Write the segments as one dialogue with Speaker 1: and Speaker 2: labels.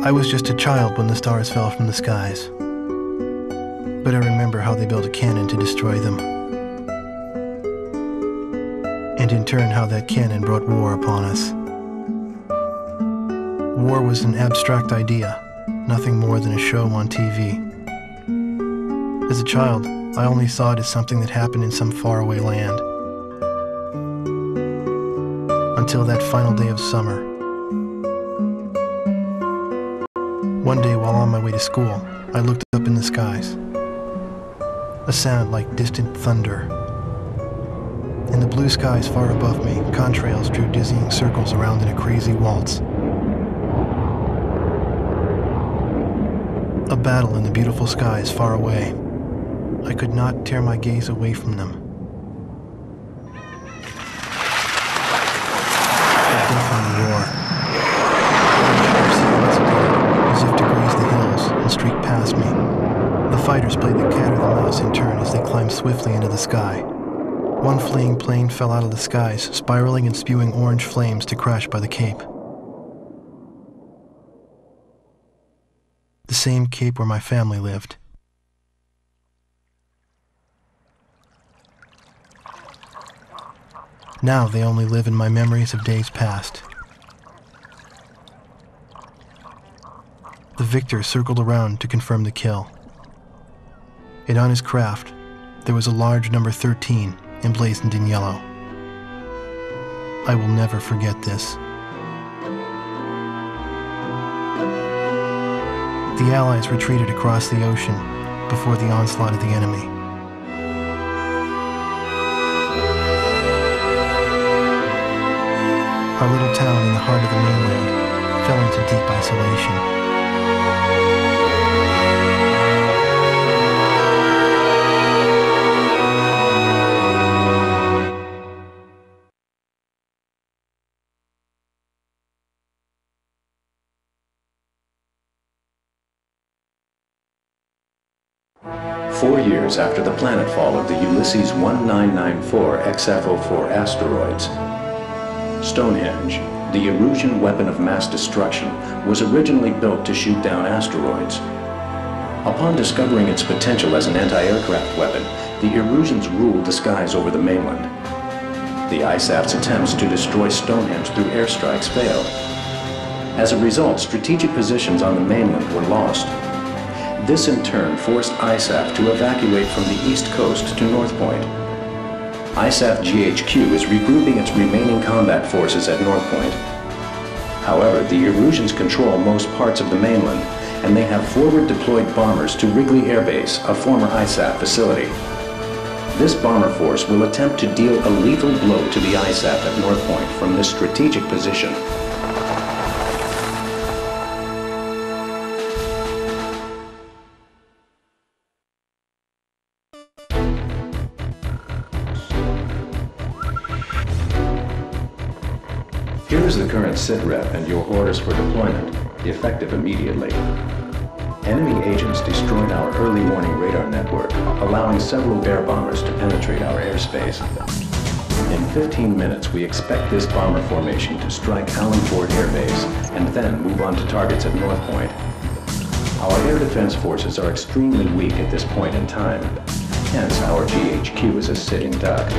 Speaker 1: I was just a child when the stars fell from the skies, but I remember how they built a cannon to destroy them, and in turn how that cannon brought war upon us. War was an abstract idea, nothing more than a show on TV. As a child, I only saw it as something that happened in some faraway land. Until that final day of summer. One day while on my way to school, I looked up in the skies. A sound like distant thunder. In the blue skies far above me, contrails drew dizzying circles around in a crazy waltz. A battle in the beautiful skies far away. I could not tear my gaze away from them. Death on the war. As if to graze the hills and streak past me. The fighters played the cat or the mouse in turn as they climbed swiftly into the sky. One fleeing plane fell out of the skies, spiraling and spewing orange flames to crash by the Cape. The same Cape where my family lived. Now they only live in my memories of days past. The victor circled around to confirm the kill. And on his craft, there was a large number 13 emblazoned in yellow. I will never forget this. The Allies retreated across the ocean before the onslaught of the enemy. Our little town in the heart of the mainland fell into deep isolation.
Speaker 2: Years after the planetfall of the Ulysses 1994 XF04 asteroids, Stonehenge, the Erusian weapon of mass destruction, was originally built to shoot down asteroids. Upon discovering its potential as an anti-aircraft weapon, the Erusians ruled the skies over the mainland. The ISAF's attempts to destroy Stonehenge through airstrikes failed. As a result, strategic positions on the mainland were lost. This in turn forced ISAF to evacuate from the east coast to North Point. ISAF GHQ is regrouping its remaining combat forces at North Point. However, the Erusians control most parts of the mainland, and they have forward deployed bombers to Wrigley Air Base, a former ISAF facility. This bomber force will attempt to deal a lethal blow to the ISAF at North Point from this strategic position. Here is the current SITREP and your orders for deployment, effective immediately. Enemy agents destroyed our early warning radar network, allowing several bear bombers to penetrate our airspace. In 15 minutes, we expect this bomber formation to strike Allen Ford Air Base and then move on to targets at North Point. Our air defense forces are extremely weak at this point in time, hence our GHQ is a sitting duck.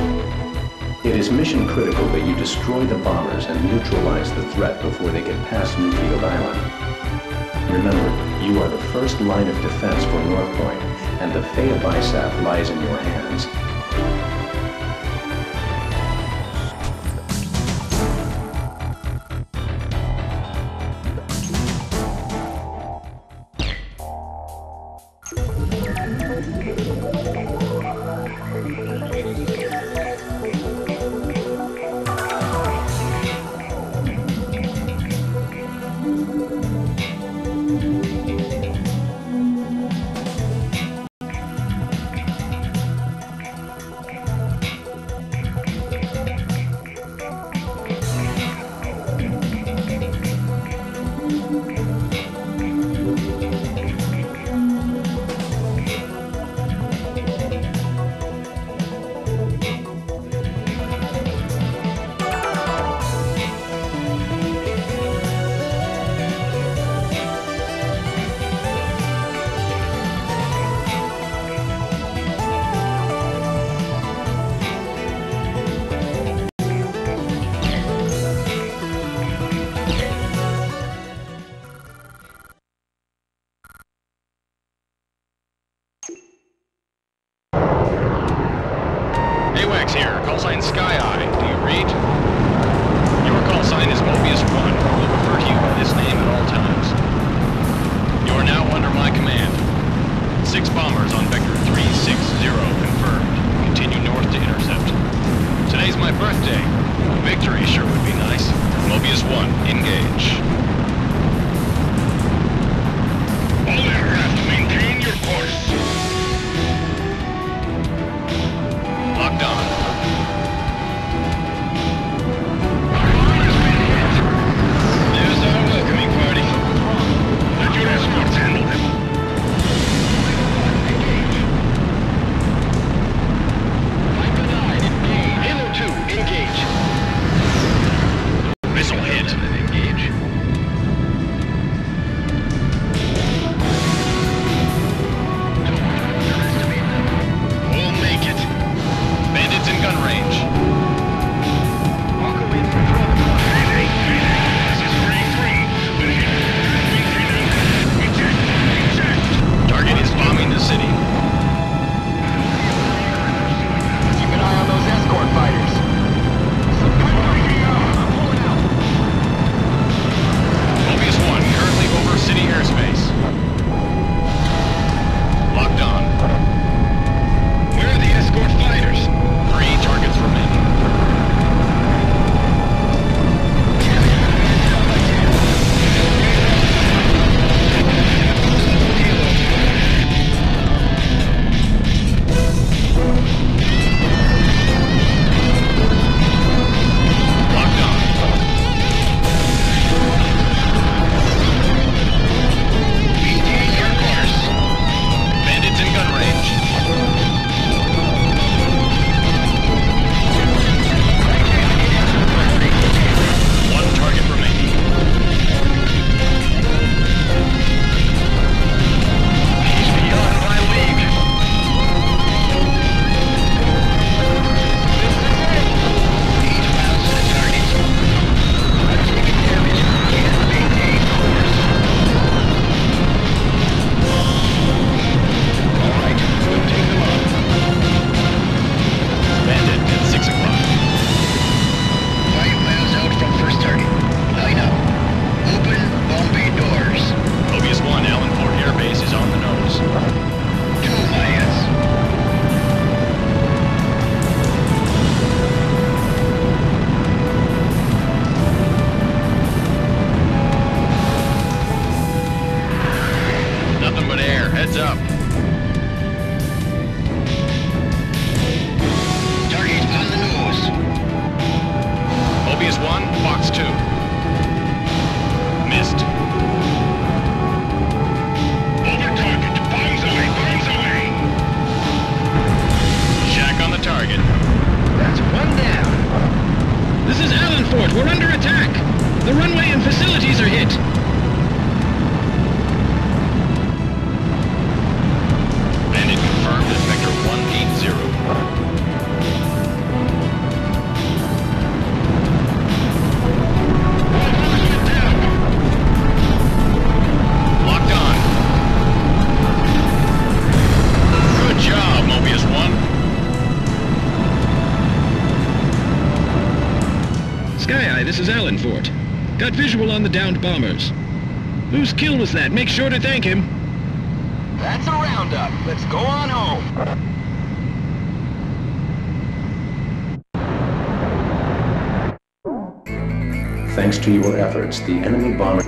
Speaker 2: It is mission critical that you destroy the bombers and neutralize the threat before they get past Newfield Island. Remember, you are the first line of defense for North Point, and the fate of ISAF lies in your hands.
Speaker 3: Ajax here, call sign Sky Eye. Do you read? Your call sign is Mobius 1. We'll refer to you by this name at all times. You are now under my command. 6 bombers on vector 360 confirmed. Continue north to intercept. Today's my birthday. Victory sure would be nice. Mobius 1, engage. All aircraft, maintain your course. Locked on. There's our welcoming party. Let your escorts handle them. Engage. Missile hit. Engage. We'll make it. Bandits in gun range. Walk away from trouble. This is 3-3. Target is bombing the city. Keep an eye on those escort fighters. Mobius 1, currently over city airspace. Locked on. Where are the escort fighters? 3 targets remaining. Heads up. Target on the nose. Mobius 1, Fox 2. Missed. Over target. Bombs away, bombs away. Shack on the target. That's 1 down. This is Allenfort. We're under attack. The runway and facilities are hit. Confirmed at vector 180. Locked on. Good job, Mobius 1. Sky Eye, this is Allenfort. Got visual on the downed bombers. Whose kill was that? Make sure to thank him. That's a roundup. Let's go on home.
Speaker 2: Thanks to your efforts, the enemy bomber...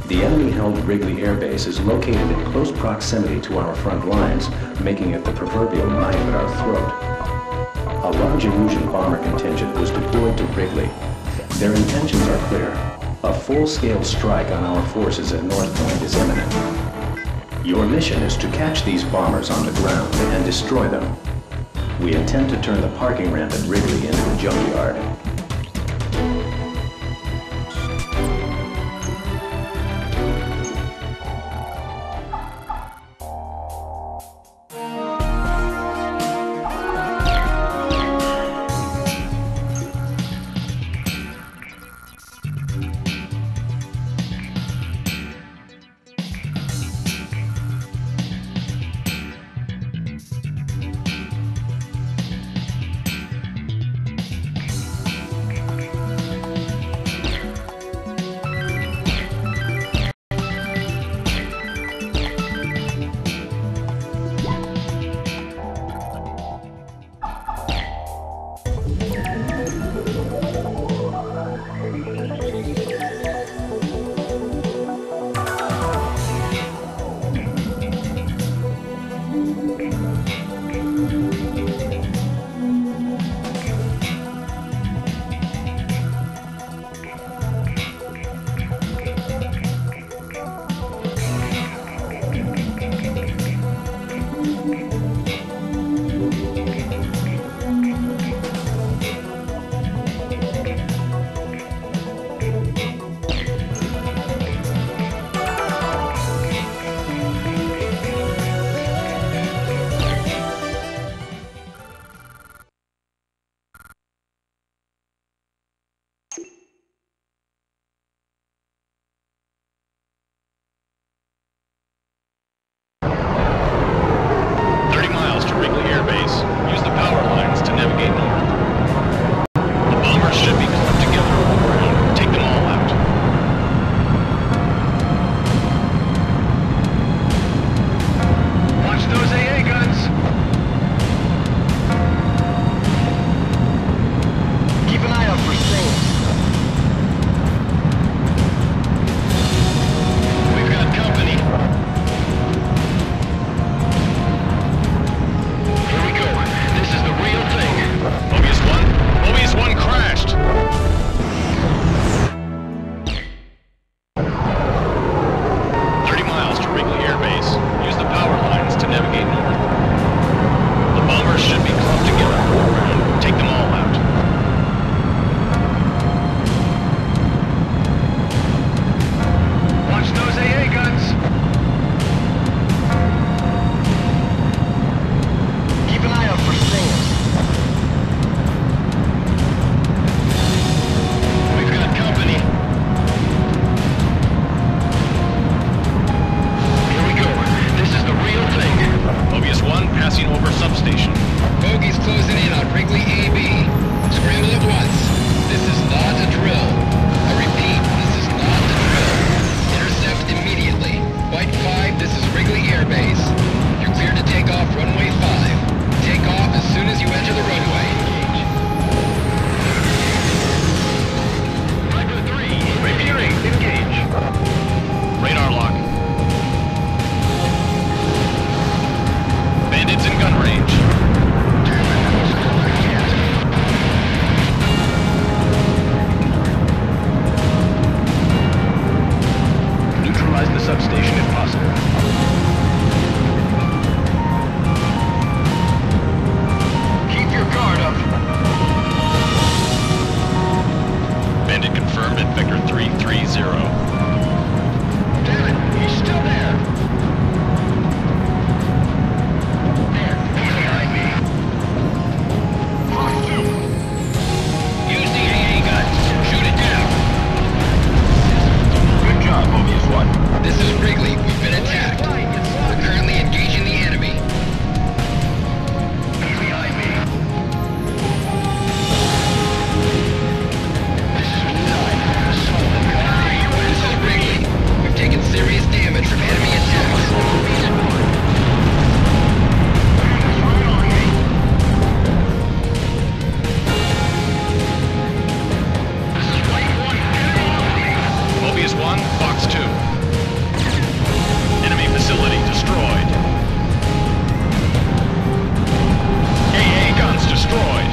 Speaker 2: The enemy-held Wrigley Air Base is located in close proximity to our front lines, making it the proverbial knife at our throat. A large Illusion bomber contingent was deployed to Wrigley. Their intentions are clear. A full-scale strike on our forces at North Point is imminent. Your mission is to catch these bombers on the ground and destroy them. We intend to turn the parking ramp at Wrigley into a junkyard.
Speaker 3: Victor 330. Damn it, he's still there. Behind me. Use the AA guns. Shoot it down. Good job, Mobius 1. This is Wrigley. We've been attacked. We're currently engaging the enemy. He's behind me. This is Wrigley. We've taken serious damage from enemy attacks. Mobius 1, Fox 2. Enemy facility destroyed. AA guns destroyed.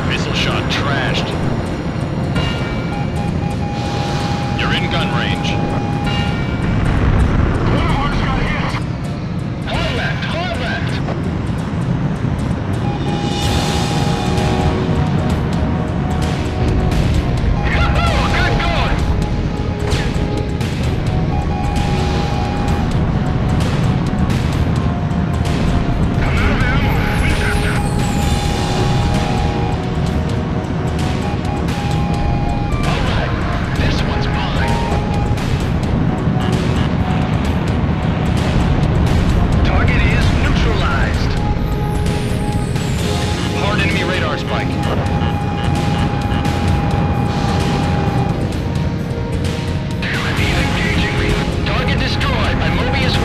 Speaker 3: Missile shot trashed. You're in gun range. Hard left, hard left. Good going. Alright, this one's mine. Target is neutralized. Hard enemy radar spike. Engaging me. Target destroyed by Mobius 1.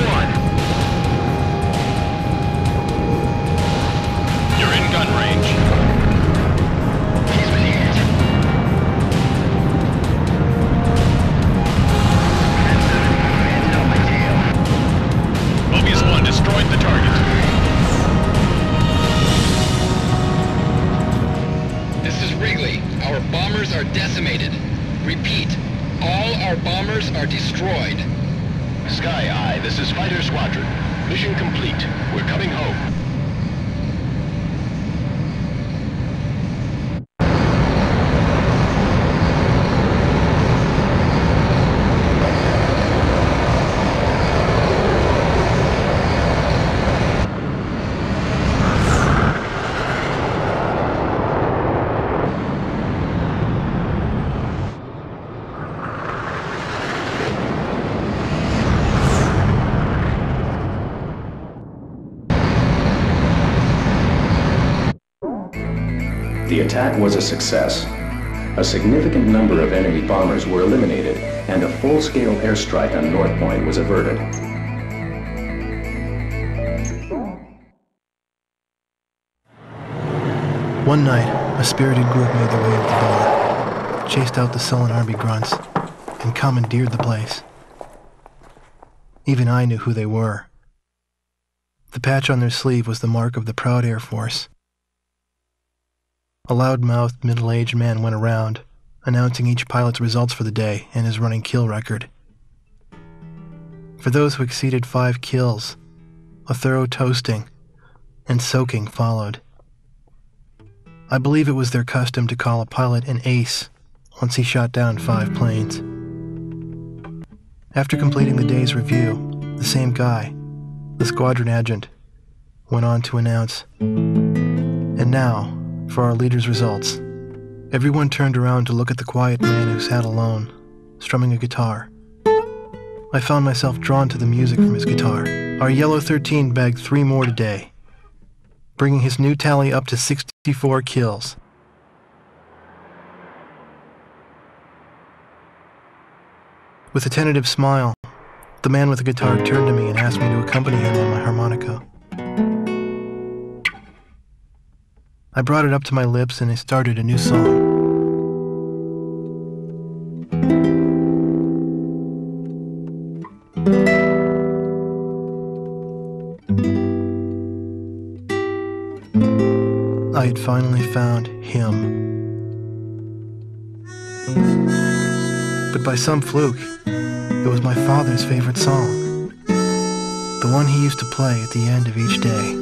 Speaker 3: You're in gun range. He's been hit. Landed on my tail. Mobius 1 destroyed the target. This is Wrigley. Our bombers are decimated. Repeat, all our bombers are destroyed. Sky Eye, this is Fighter Squadron. Mission complete. We're coming home.
Speaker 2: The attack was a success. A significant number of enemy bombers were eliminated, and a full-scale airstrike on North Point was averted.
Speaker 1: One night, a spirited group made their way to the bar, chased out the sullen army grunts, and commandeered the place. Even I knew who they were. The patch on their sleeve was the mark of the proud Air Force. A loud-mouthed, middle-aged man went around, announcing each pilot's results for the day and his running kill record. For those who exceeded 5 kills, a thorough toasting and soaking followed. I believe it was their custom to call a pilot an ace once he shot down 5 planes. After completing the day's review, the same guy, the squadron adjutant, went on to announce, "And now, for our leader's results." Everyone turned around to look at the quiet man who sat alone, strumming a guitar. I found myself drawn to the music from his guitar. Our Yellow 13 bagged 3 more today, bringing his new tally up to 64 kills. With a tentative smile, the man with the guitar turned to me and asked me to accompany him on my harmonica. I brought it up to my lips and I started a new song. I had finally found him. But by some fluke, it was my father's favorite song, the one he used to play at the end of each day.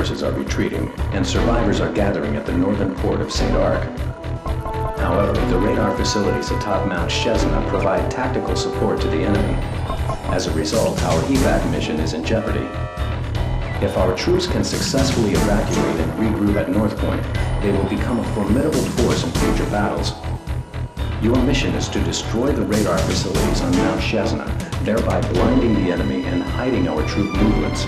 Speaker 2: forces are retreating, and survivors are gathering at the northern port of St. Arc. However, the radar facilities atop Mount Chesna provide tactical support to the enemy. As a result, our evac mission is in jeopardy. If our troops can successfully evacuate and regroup at North Point, they will become a formidable force in future battles. Your mission is to destroy the radar facilities on Mount Chesna, thereby blinding the enemy and hiding our troop movements.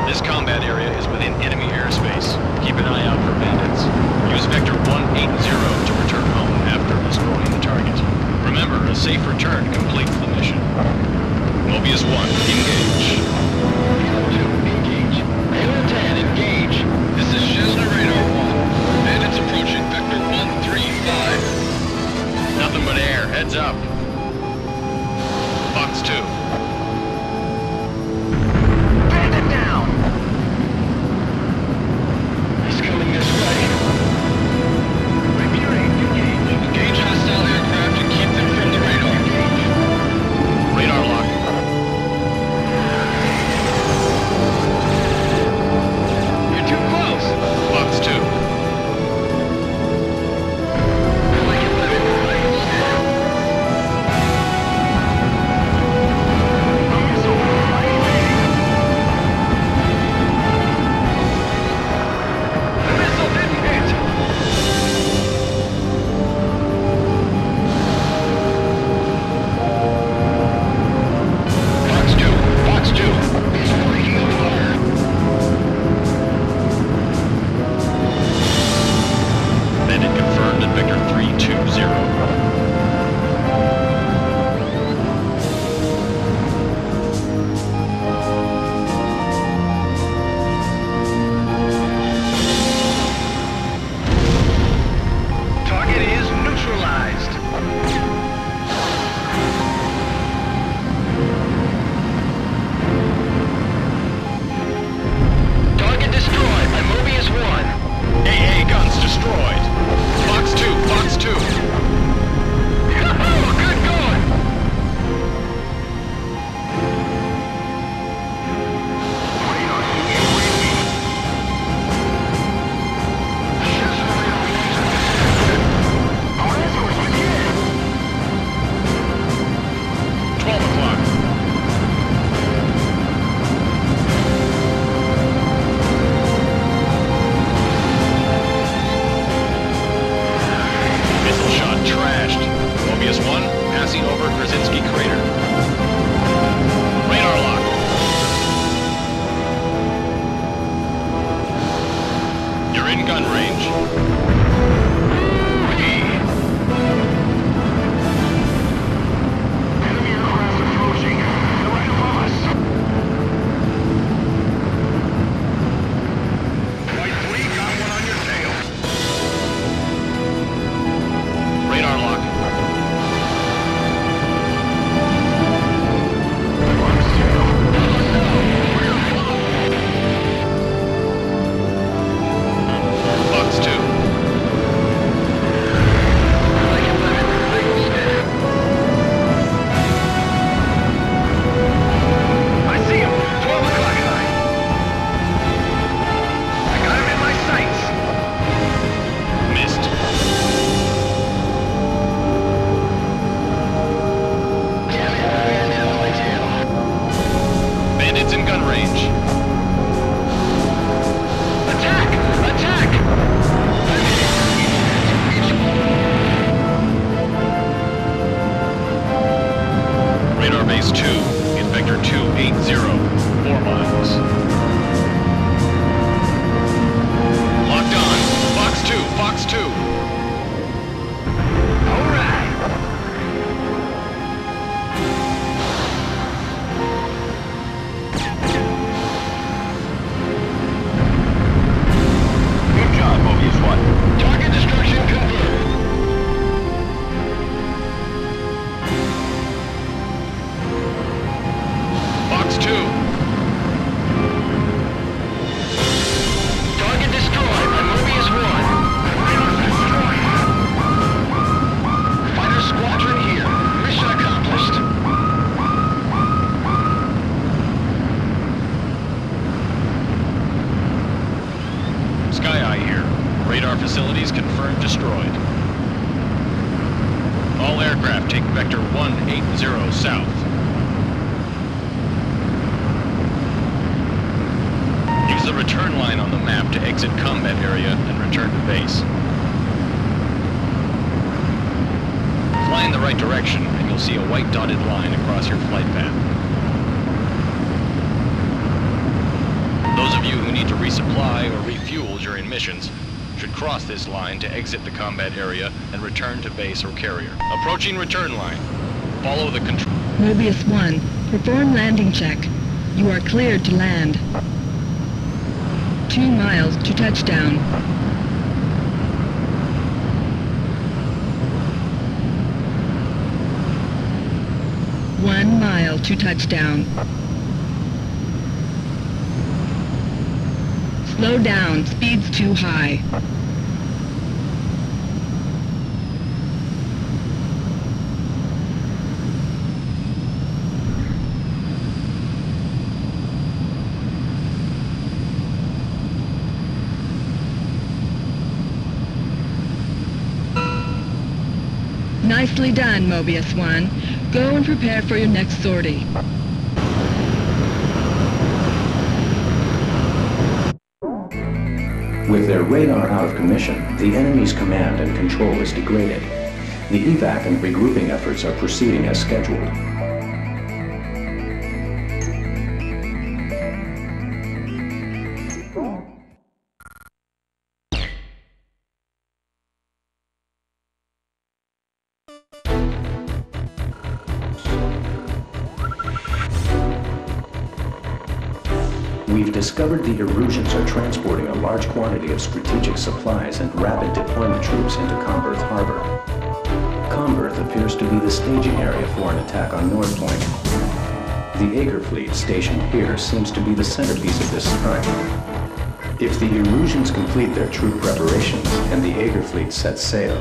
Speaker 3: This combat area is within enemy airspace. Keep an eye out for bandits. Use Vector 180 to return home after destroying the target. Remember, a safe return completes the mission. Mobius 1, engage. Engage. Halo 10, engage. This is Chesna Radar 1. Bandits approaching Vector 135. Nothing but air. Heads up. Fox 2. Bandit down! He's coming this way. Repeating, engage. Engage hostile aircraft and keep them from the radar. Radar lock. You're too close! Fox 2. Base 2. 4 miles. Locked on. Fox 2. All right. Good job, Mobius 1. Target destruction confirmed. Fox 2. Target destroyed by Mobius 1. Fighter squadron here. Mission accomplished. Sky Eye here. Radar facilities confirmed destroyed. All aircraft take vector 180 south. Use the return line on the map to exit combat area and return to base. Fly in the right direction and you'll see a white dotted line across your flight path. Those of you who need to resupply or refuel during missions should cross this line to exit the combat area and return to base or carrier. Approaching return line. Follow the control.
Speaker 4: Mobius 1, perform landing check. You are cleared to land. 2 miles to touchdown. One mile to touchdown. Slow down, speed's too high. Nicely done, Mobius 1. Go and prepare for your next sortie.
Speaker 2: With their radar out of commission, the enemy's command and control is degraded. The evac and regrouping efforts are proceeding as scheduled. We've discovered the Erusians are transporting a large quantity of strategic supplies and rapid deployment troops into Pfft Harbor. Pfft appears to be the staging area for an attack on North Point. The Aegir fleet stationed here seems to be the centerpiece of this strike. If the Erusians complete their troop preparations and the Aegir fleet sets sail,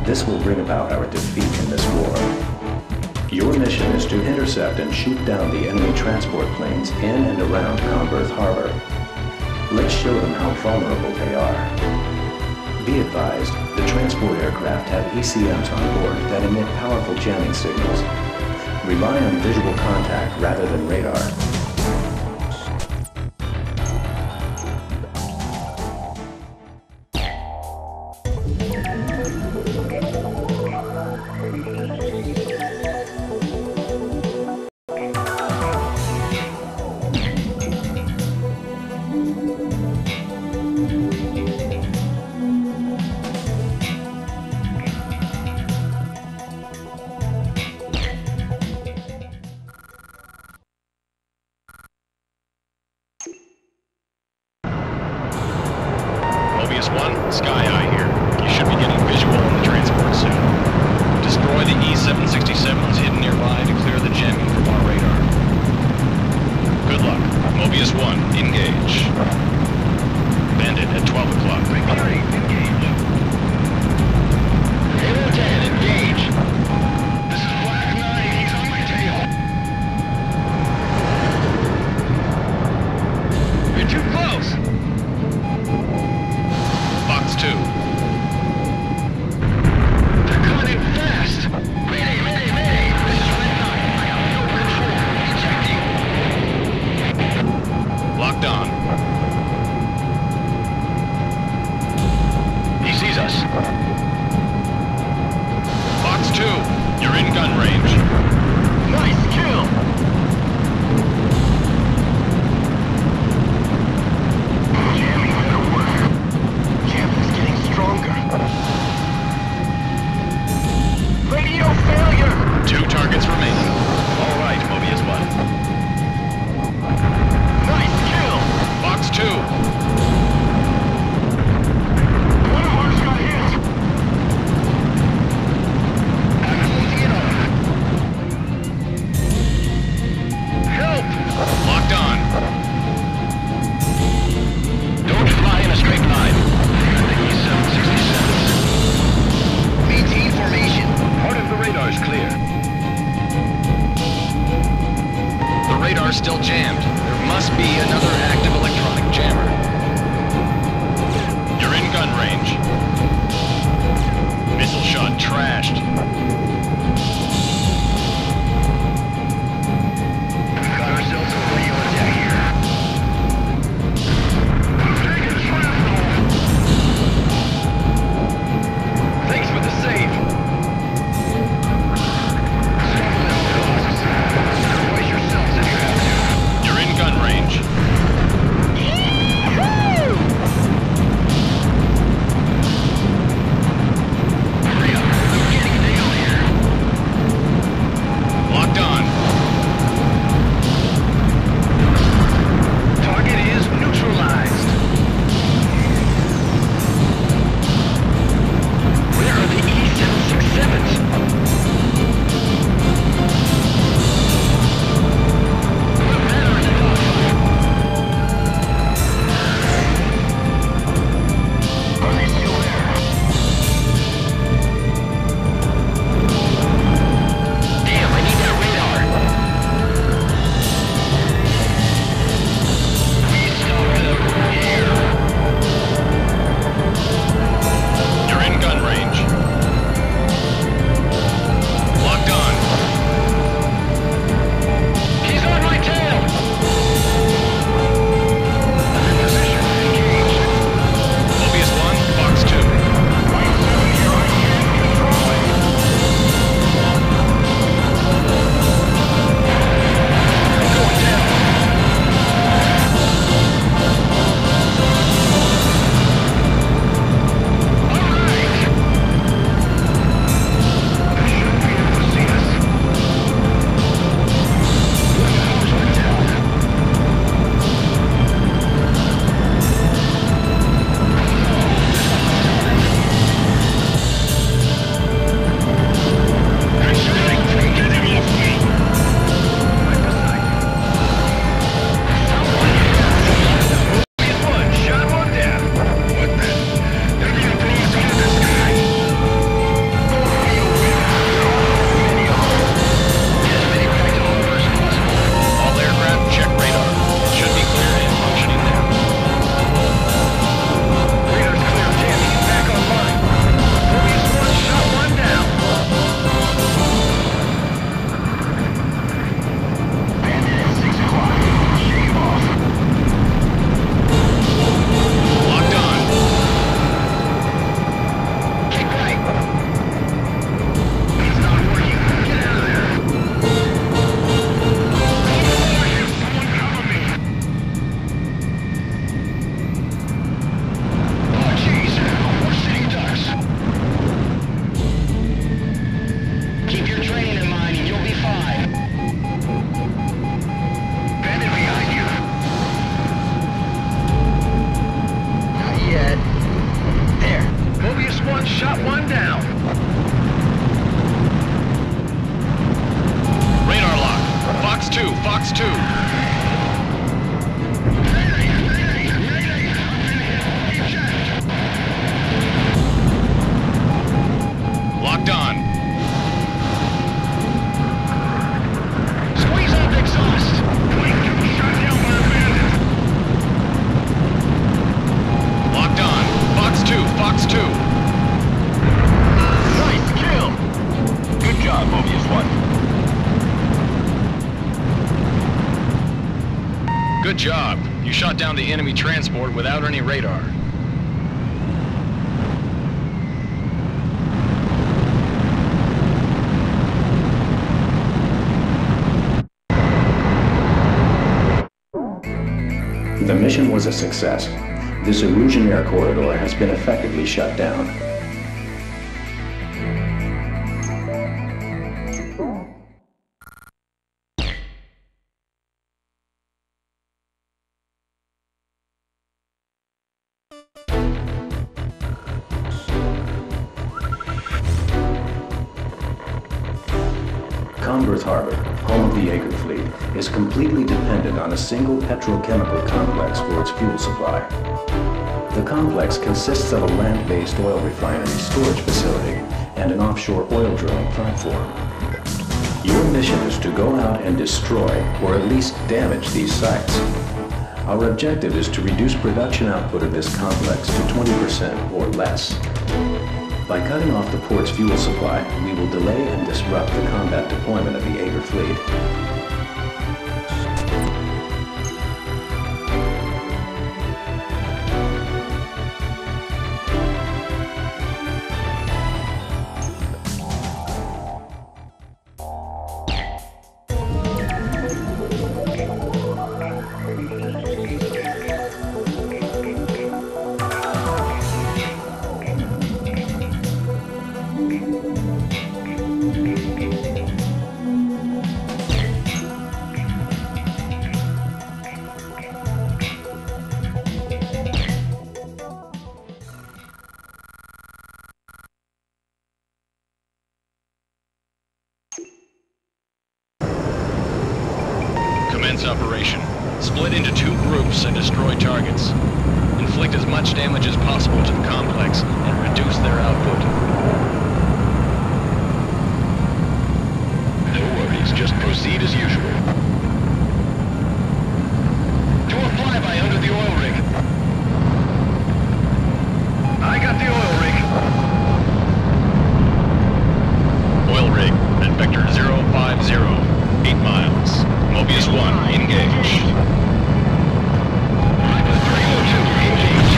Speaker 2: this will bring about our defeat in this war. Your mission is to intercept and shoot down the enemy transport planes in and around Pfft Harbor. Let's show them how vulnerable they are. Be advised, the transport aircraft have ECMs on board that emit powerful jamming signals. Rely on visual contact rather than radar.
Speaker 3: Mobius 1, Sky Eye here. You should be getting visual on the transport soon. Destroy the E-767s hidden nearby to clear the jamming from our radar. Good luck. Mobius 1, engage. Bandit at 12 o'clock. Repeating, engage. Halo 10, engage. This is Black 9, he's on my tail. You're too close. Fox 2. still jammed. There must be another active electronic jammer. You're in gun range. Missile shot trashed. We've got ourselves a radio attack here. I'm taking shrapnel. Thanks for the save. Sacrifice yourselves if you have to. You're in gun range. Locked on. Target is neutralized. Where are the E-767s? The men are in the dogfight. Are they still there? Damn, I need that radar. We stop them here. You're in gun range. Locked on. He's on my tail. I'm in position. Engaged. Mobius 1, Fox 2. Line 7 here. I can't control it. Going down. All right. They shouldn't be able to see us. When the hose went down. They're shooting. Get him off me. Right beside you. Someone hit. Mobius 1, shot one down. What the? They're getting close to the sky. Many of them. Get as many back to home as possible. All aircraft, check radar. It should be clear and functioning now. Radar's clear, jamming it back online. Mobius 1, shot one down. Bandit at 6 o'clock. Shave off. Locked on. Kick right. It's not working. Get out of there. Someone cover me. Oh, jeez. We're sitting ducks. Keep your training in mind and you'll be fine. Bandit behind you. Not yet. There. Mobius 1 shot one down. Radar lock. Fox 2, Fox 2. Locked on. Squeeze off exhaust. Wing 2 shot down by a bandit. Locked on. Fox 2, Fox 2. Nice kill. Good job, Mobius 1. Good job. You shot down the enemy transport without any radar.
Speaker 2: The mission was a success. This Erusian air corridor has been effectively shut down. Converse Harbor, home of the Jaeger fleet, is completely dependent on a single petrochemical complex for its fuel supply. The complex consists of a land-based oil refinery storage facility and an offshore oil drilling platform. Your mission is to go out and destroy, or at least damage, these sites. Our objective is to reduce production output of this complex to 20% or less. By cutting off the port's fuel supply, we will delay and disrupt the combat deployment of the Aegir fleet.
Speaker 3: Commence operation. Split into 2 groups and destroy targets. Inflict as much damage as possible to the complex and reduce their output. No worries, just proceed as usual. Do a flyby under the oil rig. I got the oil rig. Oil rig at vector 050. 8 miles. Mobius 1, engage. 302, engage.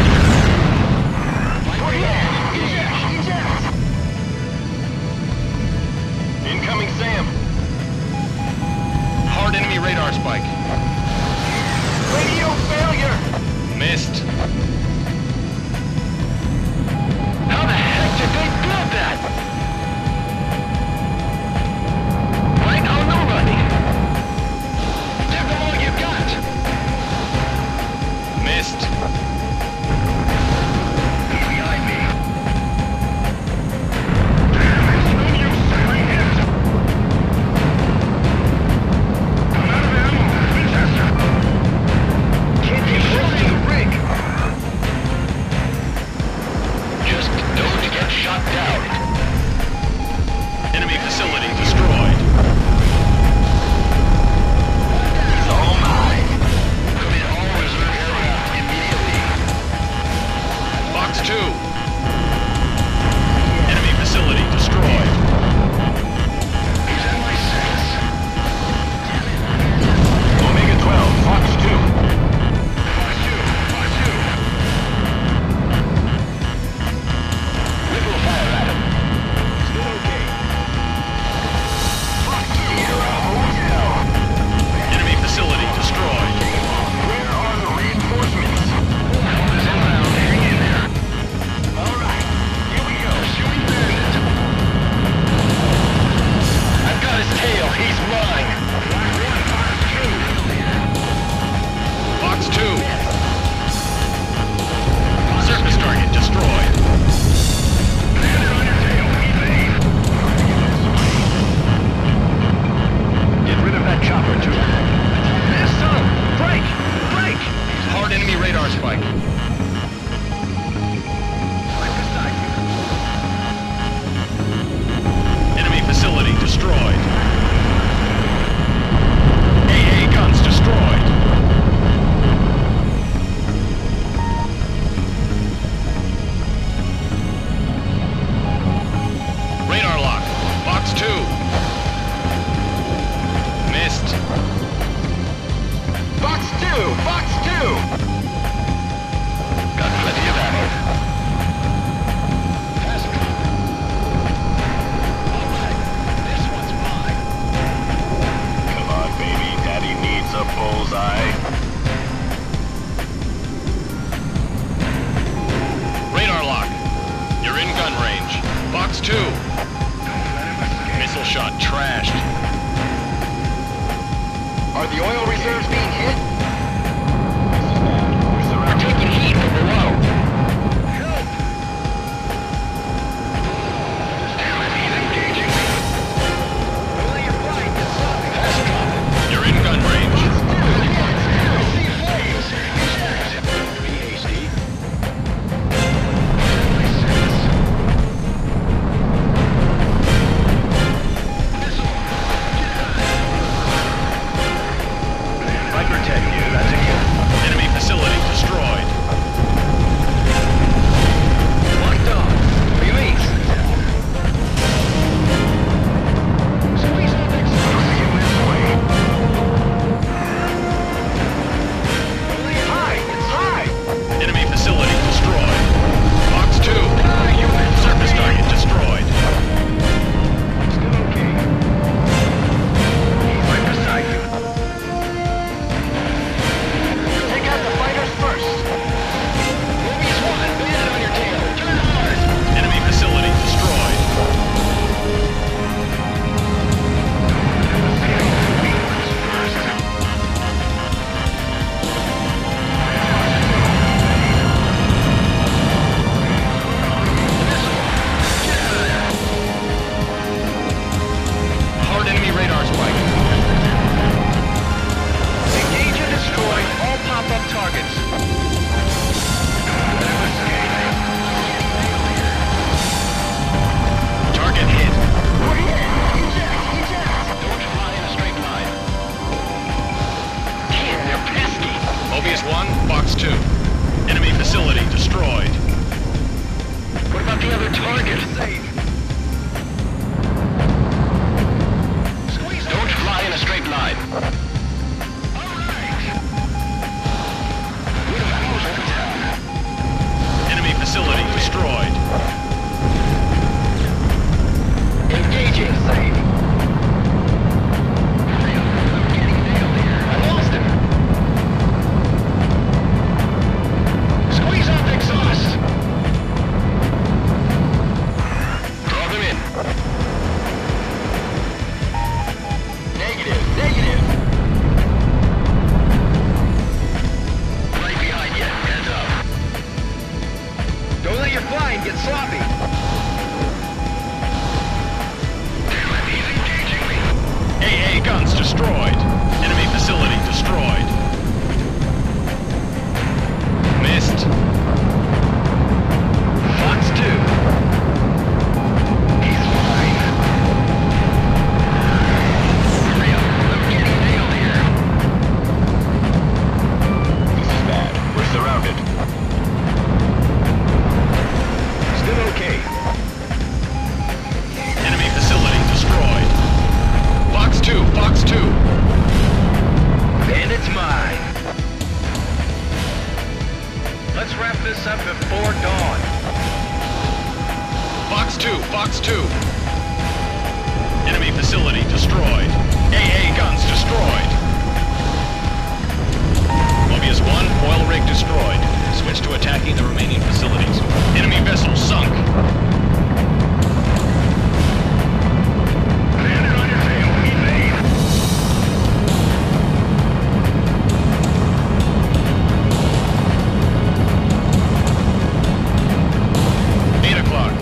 Speaker 3: Incoming SAM. Hard enemy radar spike. Radio failure. Missed. How the heck did they build that? Right on the running. Missed. He's behind me. Damn, it's no use sailing it. I'm out of ammo. Winchester. Can't be close to the rig. Just don't get shot down. Enemy facility destroyed. He's all mine. Box 2. Enemy facility destroyed. He's in my sense. Omega 12, Fox 2. Fox 2, Fox 2. Ripple fire at him. Still okay. Fox 2, you're a hotel. Enemy facility destroyed. Where are the reinforcements? Hell is inbound. Hang in there. All right, here we go. Shooting bandit. I've got his tail. He's mine. Black 1, Fox 2. Fox 2. Surface target destroyed. Bandit on your tail. Evade. Get rid of that chopper, too. There's some. Break! Break! Hard enemy radar spike. Enemy facility destroyed. AA guns destroyed. Radar lock. Box 2. Missed. Box 2! Box 2! Got plenty of ammo. A bullseye. Radar lock. You're in gun range. Box 2. Missile shot trashed. Are the oil reserves being hit? We're taking heat from below. Help! Damn it, he's engaging me. Only your flight is something. Fast drop. You're in gun range. destroyed. Enemy facility destroyed. Missed. Fox 2. He's fine. Hurry up. I'm getting nailed here. This is bad. We're surrounded. Still okay. Enemy facility destroyed. Fox 2, Fox 2. Bandit's mine. Let's wrap this up before dawn. Fox 2, Fox 2. Enemy facility destroyed. AA guns destroyed. Mobius 1, oil rig destroyed. Switch to attacking the remaining facilities. Enemy vessel sunk. Landed on your tail, evade. 8 o'clock.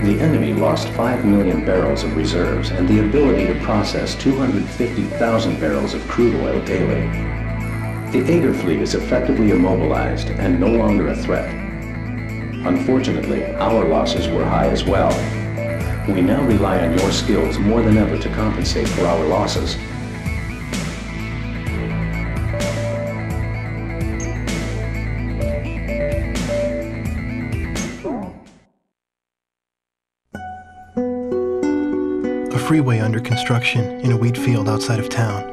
Speaker 2: The enemy lost 5 million barrels of reserves and the ability to process 250,000 barrels of crude oil daily. The Aegir fleet is effectively immobilized and no longer a threat. Unfortunately, our losses were high as well. We now rely on your skills more than ever to compensate for our losses.
Speaker 1: A freeway under construction in a wheat field outside of town.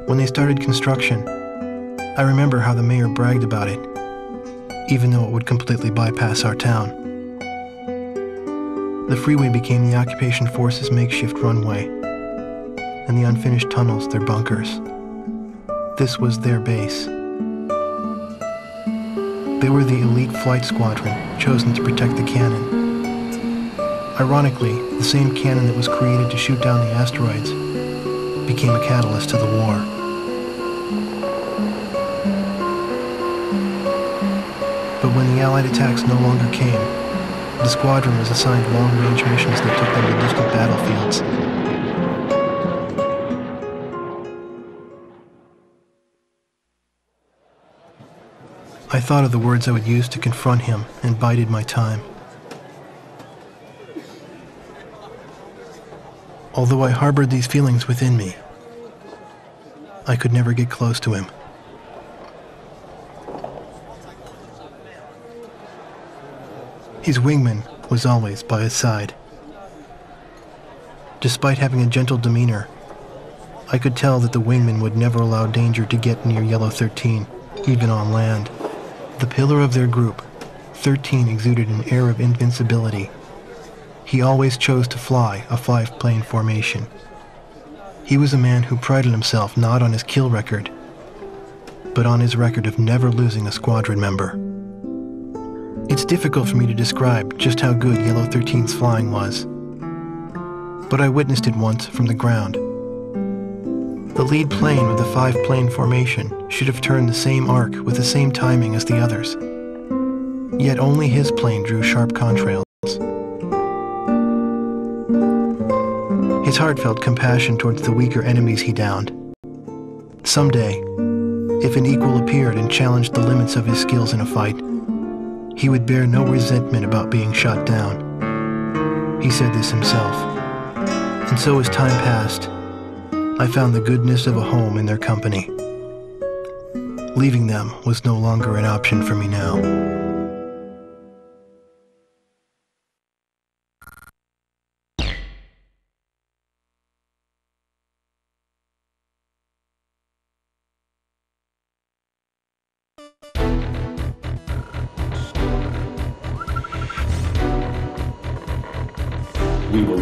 Speaker 1: When they started construction, I remember how the mayor bragged about it, even though it would completely bypass our town. The freeway became the occupation force's makeshift runway, and the unfinished tunnels their bunkers. This was their base. They were the elite flight squadron chosen to protect the cannon. Ironically, the same cannon that was created to shoot down the asteroids became a catalyst to the war. But when the Allied attacks no longer came, the squadron was assigned long-range missions that took them to distant battlefields. I thought of the words I would use to confront him and bided my time. Although I harbored these feelings within me, I could never get close to him. His wingman was always by his side. Despite having a gentle demeanor, I could tell that the wingman would never allow danger to get near Yellow 13, even on land. The pillar of their group, 13 exuded an air of invincibility. He always chose to fly a 5-plane formation. He was a man who prided himself not on his kill record, but on his record of never losing a squadron member. It's difficult for me to describe just how good Yellow 13's flying was, but I witnessed it once from the ground. The lead plane with the 5-plane formation should have turned the same arc with the same timing as the others, yet only his plane drew sharp contrails. His heart felt compassion towards the weaker enemies he downed. Someday, if an equal appeared and challenged the limits of his skills in a fight, he would bear no resentment about being shot down. He said this himself. And so as time passed, I found the goodness of a home in their company. Leaving them was no longer an option for me now.
Speaker 2: We will